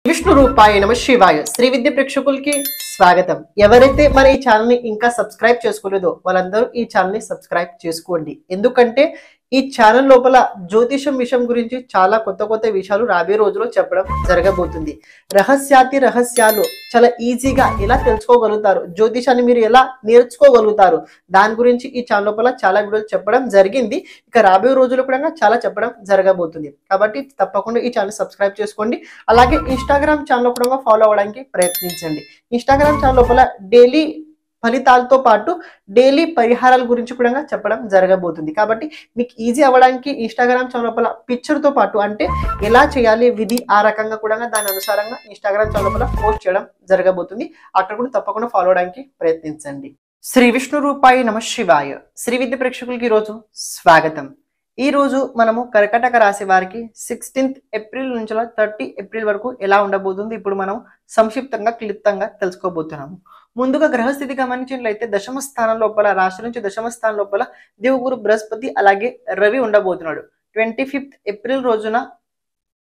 విష్ణు రూపాయ నమ శివాయ శ్రీ విద్య ప్రేక్షకులకి స్వాగతం. ఎవరైతే మన ఈ ఛానల్ ని ఇంకా సబ్స్క్రైబ్ చేసుకోలేదో వాళ్ళందరూ ఈ ఛానల్ ని సబ్స్క్రైబ్ చేసుకోండి. ఎందుకంటే ఈ ఛానల్ లోపల జ్యోతిషం విషయం గురించి చాలా కొత్త విషయాలు రాబోయే రోజుల్లో చెప్పడం జరగబోతుంది. రహస్యాలు చాలా ఈజీగా ఎలా తెలుసుకోగలుగుతారు, జ్యోతిషాన్ని మీరు ఎలా నేర్చుకోగలుగుతారు, దాని గురించి ఈ ఛానల్ లోపల చాలా వీడియోలు చెప్పడం జరిగింది. ఇక రాబోయే రోజుల్లో కూడా చాలా చెప్పడం జరగబోతుంది. కాబట్టి తప్పకుండా ఈ ఛానల్ సబ్స్క్రైబ్ చేసుకోండి. అలాగే ఇన్స్టాగ్రామ్ ఛానల్ కూడా ఫాలో అవ్వడానికి ప్రయత్నించండి. ఇన్స్టాగ్రామ్ ఛానల్ లోపల డైలీ ఫలితాలతో పాటు డైలీ పరిహారాల గురించి కూడా చెప్పడం జరగబోతుంది. కాబట్టి మీకు ఈజీ అవ్వడానికి ఇన్స్టాగ్రామ్ ఛానల్ లోపల పిక్చర్తో పాటు అంటే ఎలా చేయాలి విధి ఆ రకంగా కూడా దాని అనుసారంగా ఇన్స్టాగ్రామ్ ఛానల్ లోపల పోస్ట్ చేయడం జరగబోతుంది. అక్కడ కూడా తప్పకుండా ఫాలో అవడానికి ప్రయత్నించండి. శ్రీ విష్ణు రూపాయ నమ శివాయ శ్రీ విద్య ప్రేక్షకులకి ఈరోజు స్వాగతం. ఈ రోజు మనము కర్కాటక రాశి వారికి 16th ఏప్రిల్ నుంచి 30 ఏప్రిల్ వరకు ఎలా ఉండబోతుంది ఇప్పుడు మనం సంక్షిప్తంగా క్లుప్తంగా తెలుసుకోబోతున్నాము. ముందుగా గ్రహస్థితి గమనించినట్లయితే దశమ స్థానం లోపల రాశి నుంచి దశమ స్థానం లోపల దేవగురు బృహస్పతి అలాగే రవి ఉండబోతున్నాడు. 25th ఏప్రిల్ రోజున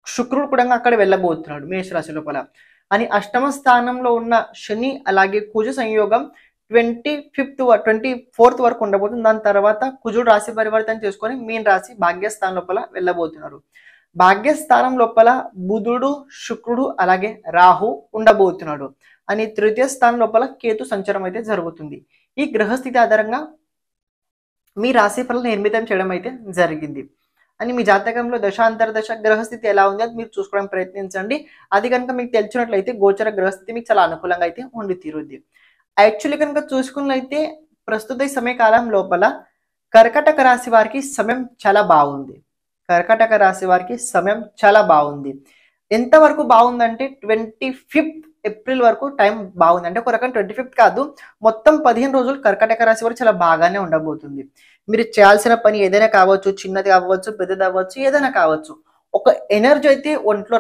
శుక్రుడు కూడా అక్కడ వెళ్ళబోతున్నాడు మేషరాశి లోపల. అని అష్టమ స్థానంలో ఉన్న శని అలాగే కుజ సంయోగం 24th వరకు ఉండబోతుంది. దాని తర్వాత కుజుడు రాశి పరివర్తన చేసుకొని మీన రాశి భాగ్యస్థానం లోపల వెళ్ళబోతున్నారు. భాగ్యస్థానం లోపల బుధుడు శుక్రుడు అలాగే రాహు ఉండబోతున్నాడు. అని తృతీయ స్థానం లోపల కేతు సంచారం అయితే జరుగుతుంది. ఈ గ్రహస్థితి ఆధారంగా మీ రాశి ఫలాలను నిర్మితం చేయడం అయితే జరిగింది. అని మీ జాతకంలో దశాంతరదశ గ్రహస్థితి ఎలా ఉంది అది మీరు చూసుకోవడానికి ప్రయత్నించండి. అది కనుక మీకు తెలిసినట్లయితే గోచర గ్రహస్థితి మీకు చాలా అనుకూలంగా అయితే ఉండి తీరుద్ది. యాక్చువల్లీ కనుక చూసుకున్నట్లయితే ప్రస్తుత ఈ సమయకాలం లోపల కర్కాటక రాశి వారికి సమయం చాలా బాగుంది. కర్కాటక రాశి వారికి సమయం చాలా బాగుంది. ఎంతవరకు బాగుందంటే 25th ఏప్రిల్ వరకు టైం బాగుంది. అంటే ఒక రకం 25th కాదు, మొత్తం 15 రోజులు కర్కాటక రాశి వారు చాలా బాగానే ఉండబోతుంది. మీరు చేయాల్సిన పని ఏదైనా కావచ్చు, చిన్నది అవ్వచ్చు పెద్దది అవ్వచ్చు, ఏదైనా కావచ్చు, ఒక ఎనర్జీ అయితే ఒంట్లో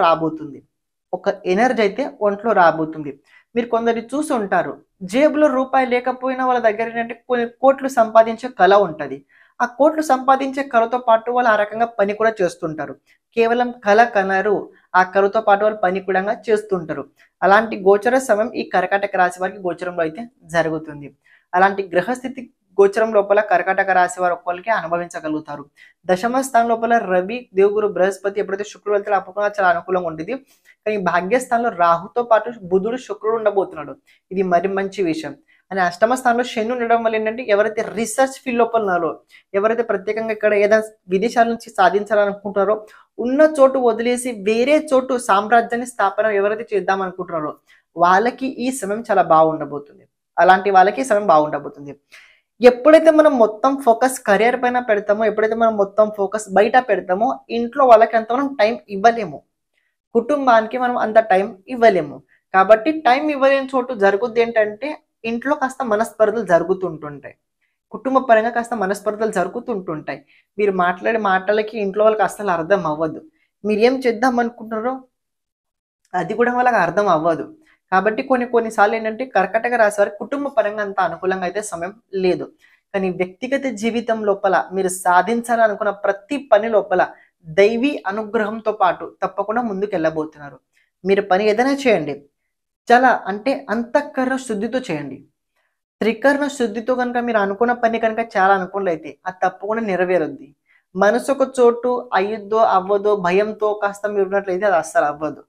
రాబోతుంది. మీరు కొందరు చూసి ఉంటారు, జేబులో రూపాయి లేకపోయినా వాళ్ళ దగ్గర ఏంటంటే కొన్ని కోట్లు సంపాదించే కళ ఉంటుంది. ఆ కోట్లు సంపాదించే కళతో పాటు వాళ్ళు ఆ రకంగా పని కూడా చేస్తుంటారు. కేవలం కళ కనరు, ఆ కళతో పాటు వాళ్ళు పని కూడా చేస్తుంటారు. అలాంటి గోచర సమయం ఈ కర్కాటక రాశి వారికి గోచరంలో అయితే జరుగుతుంది. అలాంటి గ్రహస్థితి గోచరం లోపల కర్కాటక రాశి వారు ఒక్కరికి అనుభవించగలుగుతారు. దశమ స్థానం లోపల రవి దేవగురు బృహస్పతి ఎప్పుడైతే శుక్రుడు వెళ్తే అప్పుడు చాలా అనుకూలంగా ఉంటుంది. కానీ భాగ్యస్థానంలో రాహుతో పాటు బుధుడు శుక్రుడు ఉండబోతున్నాడు. ఇది మరి మంచి విషయం. అని అష్టమ స్థానంలో శని ఉండడం వల్ల ఏంటంటే ఎవరైతే రీసెర్చ్ ఫీల్డ్ లోపల ఉన్నారో, ఎవరైతే ప్రత్యేకంగా ఇక్కడ ఏదైనా విదేశాల నుంచి సాధించాలనుకుంటున్నారో, ఉన్న చోటు వదిలేసి వేరే చోటు సామ్రాజ్యాన్ని స్థాపన ఎవరైతే చేద్దాం అనుకుంటున్నారో వాళ్ళకి ఈ సమయం చాలా బాగుండబోతుంది. అలాంటి వాళ్ళకి ఈ సమయం బాగుండబోతుంది. ఎప్పుడైతే మనం మొత్తం ఫోకస్ కెరియర్ పైన పెడతామో, ఎప్పుడైతే మనం మొత్తం ఫోకస్ బయట పెడతామో ఇంట్లో వాళ్ళకి అంత మనం టైం ఇవ్వలేము, కుటుంబానికి మనం అంత టైం ఇవ్వలేము. కాబట్టి టైం ఇవ్వలేని చోటు జరుగుద్ది ఏంటంటే ఇంట్లో కాస్త మనస్పర్ధలు జరుగుతుంటుంటాయి, కుటుంబ పరంగా కాస్త మనస్పర్ధలు జరుగుతుంటుంటాయి. మీరు మాట్లాడే మాటలకి ఇంట్లో వాళ్ళకి అసలు అర్థం అవ్వదు. మీరు ఏం చేద్దాం అనుకుంటున్నారో అది కూడా వాళ్ళకి అర్థం అవ్వదు. కాబట్టి కొన్నిసార్లు ఏంటంటే కర్కాటక రాశి వారికి కుటుంబ పరంగా అంత అనుకూలంగా అయితే సమయం లేదు. కానీ వ్యక్తిగత జీవితం లోపల మీరు సాధించాలనుకున్న ప్రతి పని లోపల దైవీ అనుగ్రహంతో పాటు తప్పకుండా ముందుకు వెళ్ళబోతున్నారు. మీరు పని ఏదైనా చేయండి, చాలా అంటే అంతఃకరణ శుద్ధితో చేయండి. త్రికరణ శుద్ధితో కనుక మీరు అనుకున్న పని కనుక చాలా అనుకున్నట్లయితే అది తప్పకుండా నెరవేరుద్ది. మనసు ఒక చోటు అయ్యుద్దో అవ్వదో భయంతో కాస్త మీరు ఉన్నట్లయితే అది అస్సలు అవ్వదు.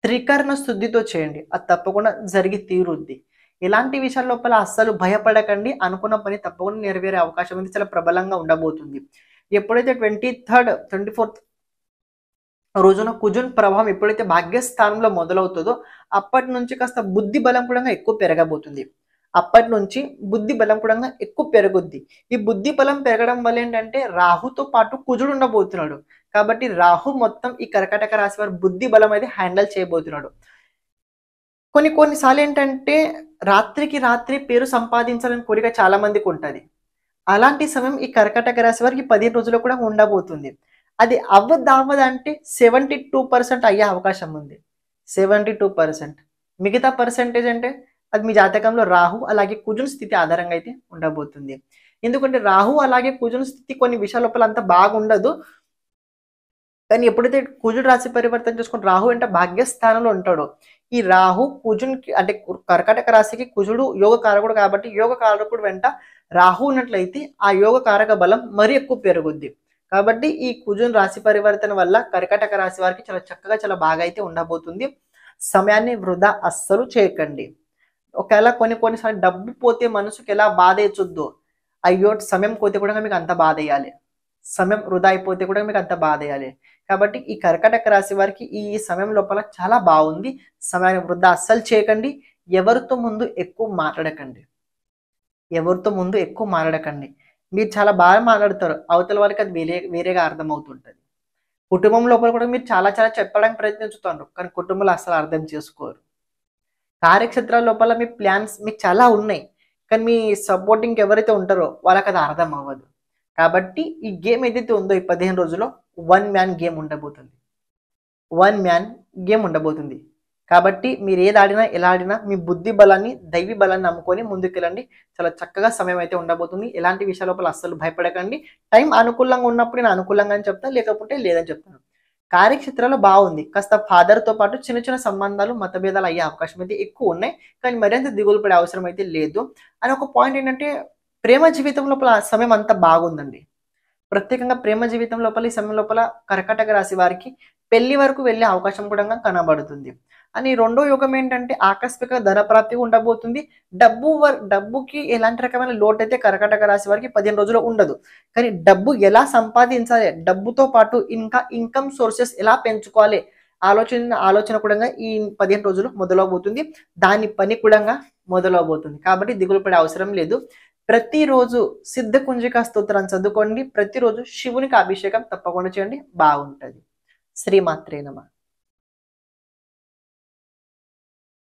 త్రికరణ శుద్ధితో చేయండి, అది తప్పకుండా జరిగి తీరుద్ది. ఇలాంటి విషయాల లోపల అస్సలు భయపడకండి. అనుకున్న పని తప్పకుండా నెరవేరే అవకాశం అయితే చాలా ప్రబలంగా ఉండబోతుంది. ఎప్పుడైతే 23rd 24th రోజున కుజున్ ప్రభావం ఎప్పుడైతే భాగ్యస్థానంలో మొదలవుతుందో అప్పటి నుంచి కాస్త బుద్ధి బలం కూడా ఎక్కువ పెరగబోతుంది. అప్పటి నుంచి బుద్ధి బలం కూడా ఎక్కువ పెరుగుద్ది. ఈ బుద్ధి బలం పెరగడం వల్ల ఏంటంటే రాహుతో పాటు కుజుడు ఉండబోతున్నాడు. కాబట్టి రాహు మొత్తం ఈ కర్కాటక రాశి వారి బుద్ధి బలం అయితే హ్యాండిల్ చేయబోతున్నాడు. కొన్నిసార్లు ఏంటంటే రాత్రికి రాత్రి పేరు సంపాదించాలని కోరిక చాలా మందికి ఉంటుంది. అలాంటి సమయం ఈ కర్కాటక రాశి వారికి 15 రోజుల్లో కూడా ఉండబోతుంది. అది అవ్వదంటే 72% అయ్యే అవకాశం ఉంది. 72%. మిగతా పర్సెంటేజ్ అంటే అది మీ జాతకంలో రాహు అలాగే కుజుని స్థితి ఆధారంగా అయితే ఉండబోతుంది. ఎందుకంటే రాహు అలాగే కుజుని స్థితి కొన్ని విషయాల లోపల అంత బాగుండదు. కానీ ఎప్పుడైతే కుజుడు రాశి పరివర్తన చేసుకుని రాహు అంటే భాగ్యస్థానంలో ఉంటాడో, ఈ రాహు కుజునికి అంటే కర్కాటక రాశికి కుజుడు యోగ కారకుడు కాబట్టి యోగ కారకుడు వెంట రాహు ఉన్నట్లయితే ఆ యోగ కారక బలం మరి ఎక్కువ పెరుగుద్ది. కాబట్టి ఈ కుజుని రాశి పరివర్తన వల్ల కర్కాటక రాశి వారికి చాలా చక్కగా చాలా బాగా అయితే ఉండబోతుంది. సమయాన్ని వృధా అస్సలు చేయకండి. ఒకవేళ కొన్నిసార్లు డబ్బు పోతే మనసుకి ఎలా బాధ వేచుద్దో, అయ్యో సమయం పోతే కూడా మీకు అంత బాధ వేయాలి, సమయం వృధా అయిపోతే కూడా మీకు అంత బాధ వేయాలి. కాబట్టి ఈ కర్కాటక రాశి వారికి ఈ సమయం లోపల చాలా బాగుంది. సమయాన్ని వృధా అస్సలు చేయకండి. ఎవరితో ముందు ఎక్కువ మాట్లాడకండి. ఎవరితో ముందు ఎక్కువ మాట్లాడకండి. మీరు చాలా బాగా మాట్లాడతారు, అవతల వారికి అది వేరేగా అర్థమవుతుంటుంది. కుటుంబం లోపల కూడా మీరు చాలా చాలా చెప్పడానికి ప్రయత్నించుతారు, కానీ కుటుంబంలో అస్సలు అర్థం చేసుకోరు. కార్యక్షేత్రాల లోపల మీ ప్లాన్స్ మీకు చాలా ఉన్నాయి, కానీ మీ సపోర్టింగ్ ఎవరైతే ఉంటారో వాళ్ళకి అది అర్థం అవ్వదు. కాబట్టి ఈ గేమ్ ఏదైతే ఉందో ఈ 15 రోజుల్లో వన్ మ్యాన్ గేమ్ ఉండబోతుంది. వన్ మ్యాన్ గేమ్ ఉండబోతుంది. కాబట్టి మీరు ఏది ఆడినా ఎలా ఆడినా మీ బుద్ధి బలాన్ని దైవీ బలాన్ని నమ్ముకొని ముందుకెళ్ళండి. చాలా చక్కగా సమయం అయితే ఉండబోతుంది. ఎలాంటి విషయాల లోపల అస్సలు భయపడకండి. టైం అనుకూలంగా ఉన్నప్పుడు నేను అనుకూలంగా అని చెప్తాను, లేకపోతే లేదని చెప్తాను. కార్యక్షేత్రాలు బాగుంది. కాస్త ఫాదర్తో పాటు చిన్న చిన్న సంబంధాలు మతభేదాలు అయ్యే అవకాశం అయితే ఎక్కువ ఉన్నాయి, కానీ మరింత దిగులు పడే అవసరం అయితే లేదు. అని ఒక పాయింట్ ఏంటంటే ప్రేమ జీవితం లోపల సమయం అంతా బాగుందండి. ప్రత్యేకంగా ప్రేమ జీవితం లోపల ఈ సమయం లోపల కర్కాటక రాశి వారికి పెళ్లి వరకు వెళ్ళే అవకాశం కూడా కనబడుతుంది. అని రెండో యుగం ఏంటంటే ఆకస్మిక ధన ప్రాప్తి ఉండబోతుంది. డబ్బుకి ఎలాంటి రకమైన లోటు అయితే కర్కాటక రాశి వారికి 15 రోజుల్లో ఉండదు. కానీ డబ్బు ఎలా సంపాదించాలి, డబ్బుతో పాటు ఇంకా ఇన్కమ్ సోర్సెస్ ఎలా పెంచుకోవాలి ఆలోచన కూడా ఈ 15 రోజులు మొదలవబోతుంది. దాని పని కూడా మొదలవబోతుంది. కాబట్టి దిగులు పడే అవసరం లేదు. ప్రతిరోజు సిద్ధ కుంజిక స్తోత్రాన్ని చదువుకోండి. ప్రతిరోజు శివునికి అభిషేకం తప్పకుండా చేయండి, బాగుంటుంది. శ్రీమాత్రే నమః.